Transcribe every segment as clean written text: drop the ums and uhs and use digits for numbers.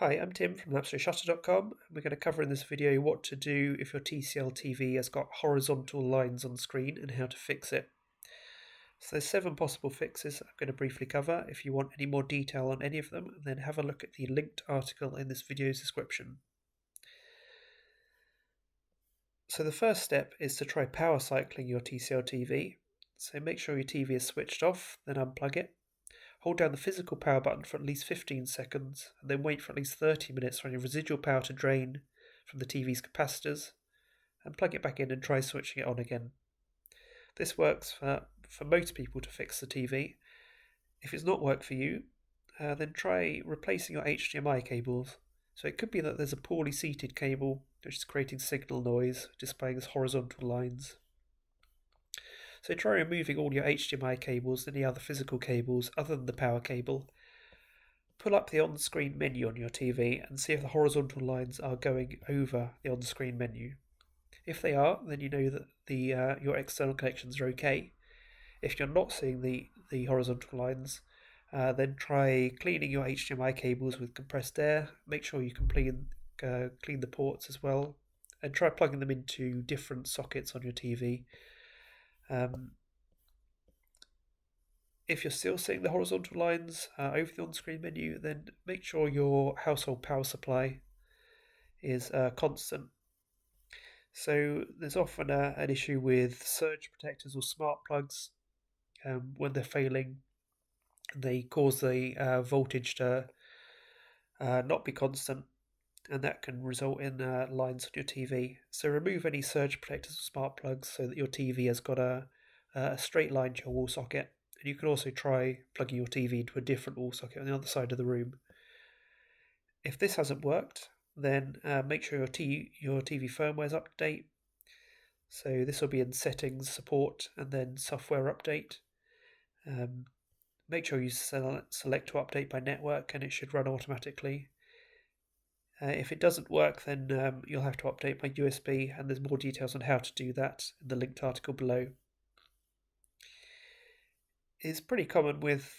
Hi, I'm Tim from AbstraCtshutter.com. We're going to cover in this video what to do if your TCL TV has got horizontal lines on screen and how to fix it. So there's 7 possible fixes I'm going to briefly cover. If you want any more detail on any of them, then have a look at the linked article in this video's description. So the first step is to try power cycling your TCL TV. So make sure your TV is switched off, then unplug it. Hold down the physical power button for at least 15 seconds, and then wait for at least 30 minutes for any residual power to drain from the TV's capacitors, and plug it back in and try switching it on again. This works for most people to fix the TV. If it's not worked for you, then try replacing your HDMI cables. So it could be that there's a poorly seated cable which is creating signal noise, displaying as horizontal lines. So try removing all your HDMI cables and any other physical cables other than the power cable. Pull up the on-screen menu on your TV and see if the horizontal lines are going over the on-screen menu. If they are, then you know that your external connections are okay. If you're not seeing the horizontal lines, then try cleaning your HDMI cables with compressed air. Make sure you can clean the ports as well, and try plugging them into different sockets on your TV. If you're still seeing the horizontal lines over the on-screen menu, then make sure your household power supply is constant. So there's often an issue with surge protectors or smart plugs. When they're failing, they cause the voltage to not be constant, and that can result in lines on your TV. So remove any surge protectors or smart plugs so that your TV has got a straight line to your wall socket. And you can also try plugging your TV into a different wall socket on the other side of the room. If this hasn't worked, then make sure your TV firmware is up to date. So this will be in settings, support, and then software update. Make sure you select to update by network, and it should run automatically. If it doesn't work, then you'll have to update by USB, and there's more details on how to do that in the linked article below. It's pretty common with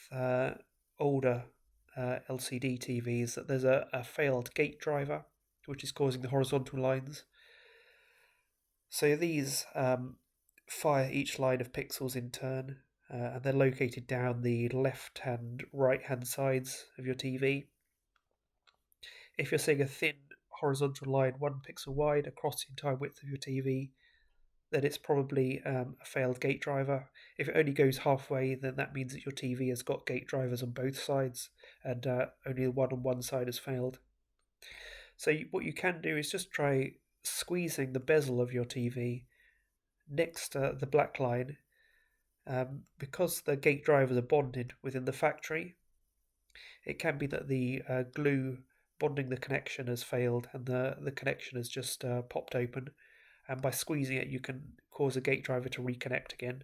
older LCD TVs that there's a failed gate driver, which is causing the horizontal lines. So these fire each line of pixels in turn, and they're located down the left and right hand sides of your TV. If you're seeing a thin horizontal line 1 pixel wide across the entire width of your TV, then it's probably a failed gate driver. If it only goes halfway, then that means that your TV has got gate drivers on both sides, and only the one on one side has failed. So what you can do is just try squeezing the bezel of your TV next to the black line. Because the gate drivers are bonded within the factory, it can be that the glue bonding the connection has failed and the connection has just popped open. And by squeezing it, you can cause a gate driver to reconnect again.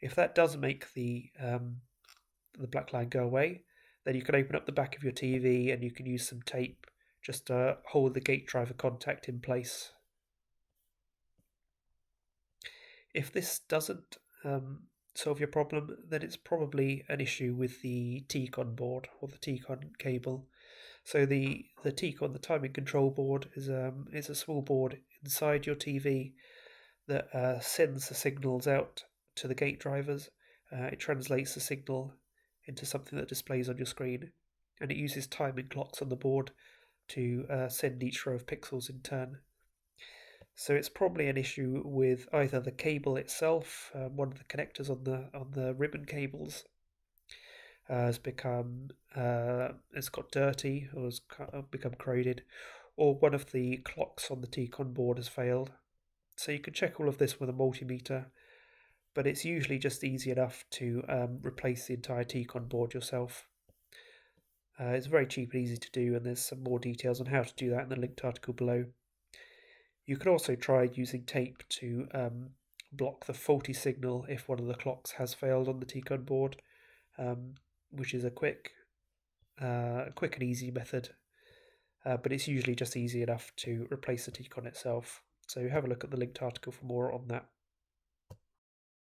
If that does make the black line go away, then you can open up the back of your TV and you can use some tape just to hold the gate driver contact in place. If this doesn't solve your problem, then it's probably an issue with the TCON board or the TCON cable. So the TCON, the timing control board, is a small board inside your TV that sends the signals out to the gate drivers. It translates the signal into something that displays on your screen, and it uses timing clocks on the board to send each row of pixels in turn. So it's probably an issue with either the cable itself, one of the connectors on the ribbon cables has become it's got dirty or has become corroded, or one of the clocks on the TCON board has failed. So you can check all of this with a multimeter, but it's usually just easy enough to replace the entire TCON board yourself. It's very cheap and easy to do, and there's some more details on how to do that in the linked article below. You can also try using tape to block the faulty signal if one of the clocks has failed on the TCON board, which is a quick and easy method, but it's usually just easy enough to replace the TCON itself. So have a look at the linked article for more on that.